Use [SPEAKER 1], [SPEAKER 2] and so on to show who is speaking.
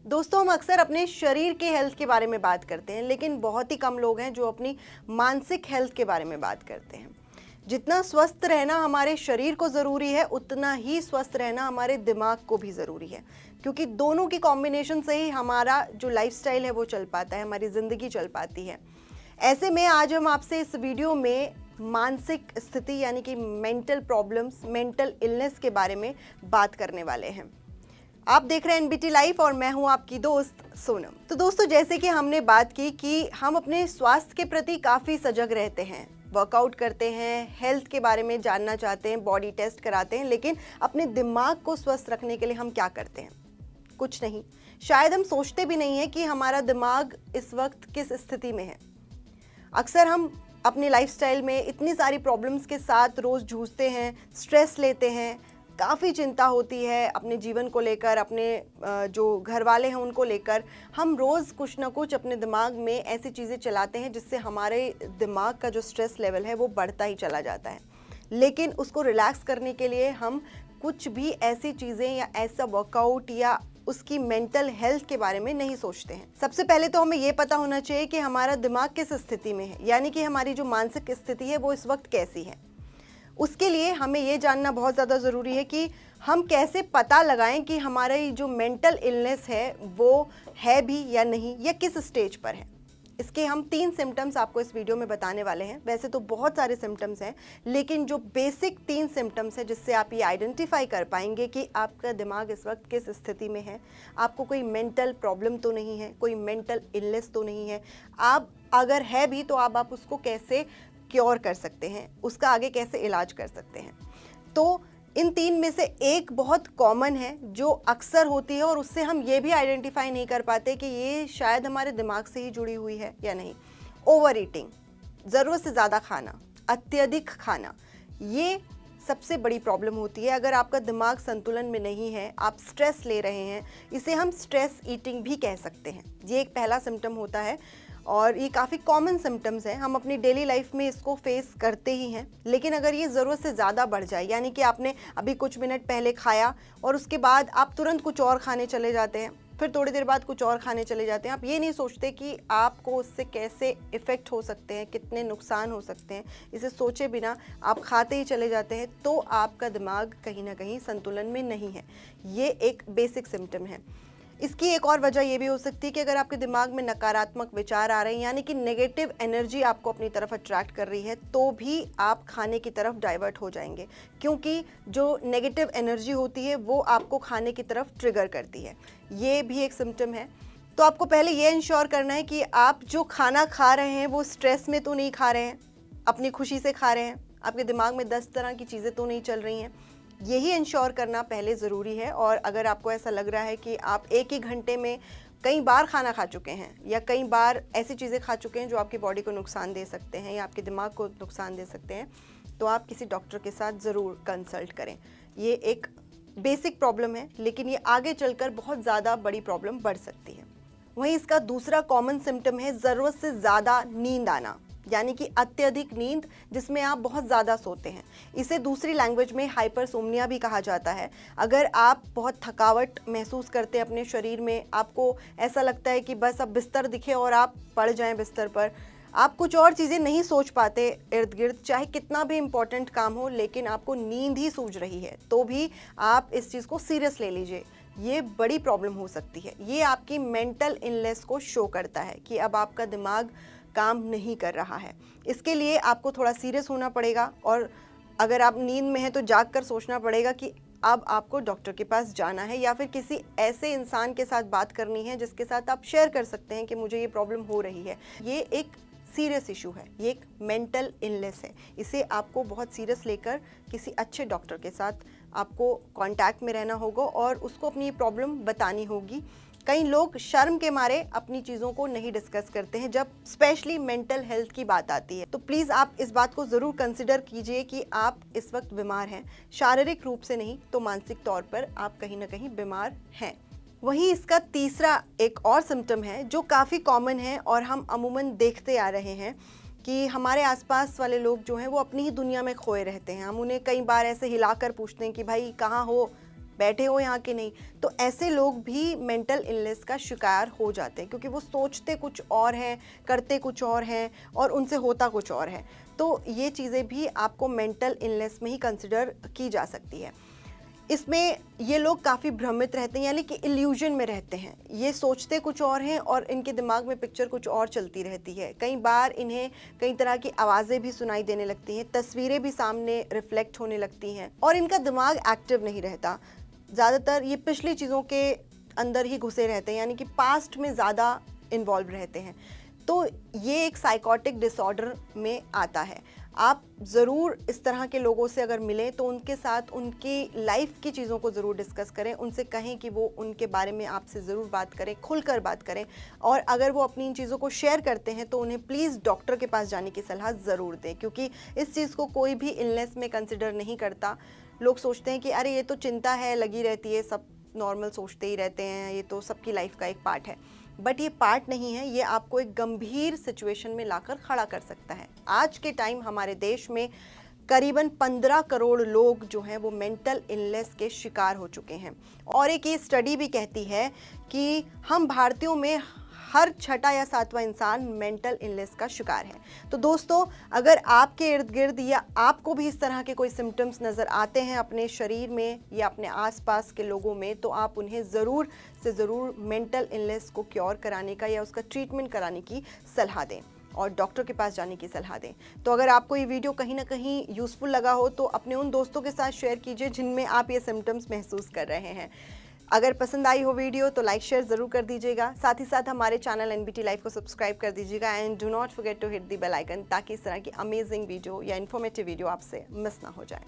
[SPEAKER 1] दोस्तों, हम अक्सर अपने शरीर के हेल्थ के बारे में बात करते हैं, लेकिन बहुत ही कम लोग हैं जो अपनी मानसिक हेल्थ के बारे में बात करते हैं। जितना स्वस्थ रहना हमारे शरीर को ज़रूरी है, उतना ही स्वस्थ रहना हमारे दिमाग को भी ज़रूरी है, क्योंकि दोनों की कॉम्बिनेशन से ही हमारा जो लाइफस्टाइल है वो चल पाता है, हमारी ज़िंदगी चल पाती है। ऐसे में आज हम आपसे इस वीडियो में मानसिक स्थिति यानी कि मेंटल प्रॉब्लम्स, मेंटल इलनेस के बारे में बात करने वाले हैं। आप देख रहे हैं एनबीटी लाइफ और मैं हूं आपकी दोस्त सोनम। तो दोस्तों, जैसे कि हमने बात की कि हम अपने स्वास्थ्य के प्रति काफ़ी सजग रहते हैं, वर्कआउट करते हैं, हेल्थ के बारे में जानना चाहते हैं, बॉडी टेस्ट कराते हैं, लेकिन अपने दिमाग को स्वस्थ रखने के लिए हम क्या करते हैं? कुछ नहीं। शायद हम सोचते भी नहीं है कि हमारा दिमाग इस वक्त किस स्थिति में है। अक्सर हम अपनी लाइफस्टाइल में इतनी सारी प्रॉब्लम्स के साथ रोज़ जूझते हैं, स्ट्रेस लेते हैं, काफ़ी चिंता होती है अपने जीवन को लेकर, अपने जो घर वाले हैं उनको लेकर। हम रोज़ कुछ ना कुछ अपने दिमाग में ऐसी चीज़ें चलाते हैं जिससे हमारे दिमाग का जो स्ट्रेस लेवल है वो बढ़ता ही चला जाता है। लेकिन उसको रिलैक्स करने के लिए हम कुछ भी ऐसी चीज़ें या ऐसा वर्कआउट या उसकी मेंटल हेल्थ के बारे में नहीं सोचते हैं। सबसे पहले तो हमें ये पता होना चाहिए कि हमारा दिमाग किस स्थिति में है, यानी कि हमारी जो मानसिक स्थिति है वो इस वक्त कैसी है। उसके लिए हमें ये जानना बहुत ज़्यादा ज़रूरी है कि हम कैसे पता लगाएं कि हमारा जो मेंटल इलनेस है वो है भी या नहीं, या किस स्टेज पर है। इसके हम 3 सिम्टम्स आपको इस वीडियो में बताने वाले हैं। वैसे तो बहुत सारे सिम्टम्स हैं, लेकिन जो बेसिक 3 सिम्टम्स हैं जिससे आप ये आइडेंटिफाई कर पाएंगे कि आपका दिमाग इस वक्त किस स्थिति में है, आपको कोई मेंटल प्रॉब्लम तो नहीं है, कोई मेंटल इलनेस तो नहीं है। आप अगर है भी तो आप उसको कैसे क्योर कर सकते हैं, उसका आगे कैसे इलाज कर सकते हैं। तो इन 3 में से एक बहुत कॉमन है जो अक्सर होती है और उससे हम ये भी आइडेंटिफाई नहीं कर पाते कि ये शायद हमारे दिमाग से ही जुड़ी हुई है या नहीं। ओवर ईटिंग, ज़रूरत से ज़्यादा खाना, अत्यधिक खाना, ये सबसे बड़ी प्रॉब्लम होती है। अगर आपका दिमाग संतुलन में नहीं है, आप स्ट्रेस ले रहे हैं, इसे हम स्ट्रेस ईटिंग भी कह सकते हैं। ये एक पहला सिम्टम होता है और ये काफ़ी कॉमन सिम्टम्स हैं, हम अपनी डेली लाइफ में इसको फेस करते ही हैं। लेकिन अगर ये ज़रूरत से ज़्यादा बढ़ जाए, यानी कि आपने अभी कुछ मिनट पहले खाया और उसके बाद आप तुरंत कुछ और खाने चले जाते हैं, फिर थोड़ी देर बाद कुछ और खाने चले जाते हैं, आप ये नहीं सोचते कि आपको उससे कैसे इफ़ेक्ट हो सकते हैं, कितने नुकसान हो सकते हैं, इसे सोचे बिना आप खाते ही चले जाते हैं, तो आपका दिमाग कहीं ना कहीं संतुलन में नहीं है। ये एक बेसिक सिम्टम है। इसकी एक और वजह ये भी हो सकती है कि अगर आपके दिमाग में नकारात्मक विचार आ रहे हैं, यानी कि नेगेटिव एनर्जी आपको अपनी तरफ अट्रैक्ट कर रही है, तो भी आप खाने की तरफ डाइवर्ट हो जाएंगे, क्योंकि जो नेगेटिव एनर्जी होती है वो आपको खाने की तरफ ट्रिगर करती है। ये भी एक सिम्टम है। तो आपको पहले ये इंश्योर करना है कि आप जो खाना खा रहे हैं वो स्ट्रेस में तो नहीं खा रहे हैं, अपनी खुशी से खा रहे हैं, आपके दिमाग में 10 तरह की चीज़ें तो नहीं चल रही हैं। यही इंश्योर करना पहले ज़रूरी है। और अगर आपको ऐसा लग रहा है कि आप एक ही घंटे में कई बार खाना खा चुके हैं या कई बार ऐसी चीज़ें खा चुके हैं जो आपकी बॉडी को नुकसान दे सकते हैं या आपके दिमाग को नुकसान दे सकते हैं, तो आप किसी डॉक्टर के साथ ज़रूर कंसल्ट करें। ये एक बेसिक प्रॉब्लम है, लेकिन ये आगे चलकर बहुत ज़्यादा बड़ी प्रॉब्लम बढ़ सकती है। वहीं इसका दूसरा कॉमन सिम्टम है ज़रूरत से ज़्यादा नींद आना, यानी कि अत्यधिक नींद, जिसमें आप बहुत ज़्यादा सोते हैं। इसे दूसरी लैंग्वेज में हाइपरसोम्निया भी कहा जाता है। अगर आप बहुत थकावट महसूस करते हैं अपने शरीर में, आपको ऐसा लगता है कि बस अब बिस्तर दिखे और आप पड़ जाएं बिस्तर पर, आप कुछ और चीज़ें नहीं सोच पाते इर्द गिर्द, चाहे कितना भी इम्पोर्टेंट काम हो, लेकिन आपको नींद ही सूझ रही है, तो भी आप इस चीज़ को सीरियस ले लीजिए। ये बड़ी प्रॉब्लम हो सकती है। ये आपकी मेंटल इलनेस को शो करता है कि अब आपका दिमाग काम नहीं कर रहा है। इसके लिए आपको थोड़ा सीरियस होना पड़ेगा, और अगर आप नींद में हैं तो जाग कर सोचना पड़ेगा कि अब आपको डॉक्टर के पास जाना है, या फिर किसी ऐसे इंसान के साथ बात करनी है जिसके साथ आप शेयर कर सकते हैं कि मुझे ये प्रॉब्लम हो रही है। ये एक सीरियस इशू है, ये एक मेंटल इलनेस है। इसे आपको बहुत सीरियस लेकर किसी अच्छे डॉक्टर के साथ आपको कांटेक्ट में रहना होगा और उसको अपनी प्रॉब्लम बतानी होगी। कई लोग शर्म के मारे अपनी चीज़ों को नहीं डिस्कस करते हैं जब स्पेशली मेंटल हेल्थ की बात आती है। तो प्लीज़ आप इस बात को ज़रूर कंसिडर कीजिए कि आप इस वक्त बीमार हैं, शारीरिक रूप से नहीं तो मानसिक तौर पर आप कहीं ना कहीं बीमार हैं। वहीं इसका तीसरा एक और सिम्टम है जो काफ़ी कॉमन है और हम अमूमन देखते आ रहे हैं कि हमारे आसपास वाले लोग जो हैं वो अपनी ही दुनिया में खोए रहते हैं। हम उन्हें कई बार ऐसे हिलाकर पूछते हैं कि भाई कहाँ हो, बैठे हो यहाँ के नहीं। तो ऐसे लोग भी मेंटल इलनेस का शिकार हो जाते हैं, क्योंकि वो सोचते कुछ और हैं, करते कुछ और हैं और उनसे होता कुछ और है। तो ये चीज़ें भी आपको मेंटल इलनेस में ही कंसिडर की जा सकती है। इसमें ये लोग काफ़ी भ्रमित रहते हैं, यानी कि इल्यूजन में रहते हैं। ये सोचते कुछ और हैं और इनके दिमाग में पिक्चर कुछ और चलती रहती है। कई बार इन्हें कई तरह की आवाज़ें भी सुनाई देने लगती हैं, तस्वीरें भी सामने रिफ्लेक्ट होने लगती हैं और इनका दिमाग एक्टिव नहीं रहता। ज़्यादातर ये पिछली चीज़ों के अंदर ही घुसे रहते हैं, यानी कि पास्ट में ज़्यादा इन्वॉल्व रहते हैं। तो ये एक साइकोटिक डिसऑर्डर में आता है। आप ज़रूर इस तरह के लोगों से अगर मिलें तो उनके साथ उनकी लाइफ की चीज़ों को ज़रूर डिस्कस करें, उनसे कहें कि वो उनके बारे में आपसे ज़रूर बात करें, खुलकर बात करें। और अगर वो अपनी इन चीज़ों को शेयर करते हैं तो उन्हें प्लीज़ डॉक्टर के पास जाने की सलाह ज़रूर दें, क्योंकि इस चीज़ को कोई भी इलनेस में कंसिडर नहीं करता। लोग सोचते हैं कि अरे ये तो चिंता है, लगी रहती है, सब नॉर्मल सोचते ही रहते हैं, ये तो सबकी लाइफ का एक पार्ट है। बट ये पार्ट नहीं है, ये आपको एक गंभीर सिचुएशन में लाकर खड़ा कर सकता है। आज के टाइम हमारे देश में करीबन 15 करोड़ लोग जो हैं वो मेंटल इलनेस के शिकार हो चुके हैं। और एक ये स्टडी भी कहती है कि हम भारतीयों में हर छठा या सातवां इंसान मेंटल इलनेस का शिकार है। तो दोस्तों, अगर आपके इर्द गिर्द या आपको भी इस तरह के कोई सिम्टम्स नज़र आते हैं अपने शरीर में या अपने आसपास के लोगों में, तो आप उन्हें ज़रूर से ज़रूर मेंटल इलनेस को क्योर कराने का या उसका ट्रीटमेंट कराने की सलाह दें और डॉक्टर के पास जाने की सलाह दें। तो अगर आपको ये वीडियो कहीं ना कहीं यूज़फुल लगा हो तो अपने उन दोस्तों के साथ शेयर कीजिए जिनमें आप ये सिम्टम्स महसूस कर रहे हैं। अगर पसंद आई हो वीडियो तो लाइक शेयर ज़रूर कर दीजिएगा। साथ ही साथ हमारे चैनल NBT लाइफ को सब्सक्राइब कर दीजिएगा and do not forget to hit the bell icon, ताकि इस तरह की अमेजिंग वीडियो या इन्फॉर्मेटिव वीडियो आपसे मिस ना हो जाए।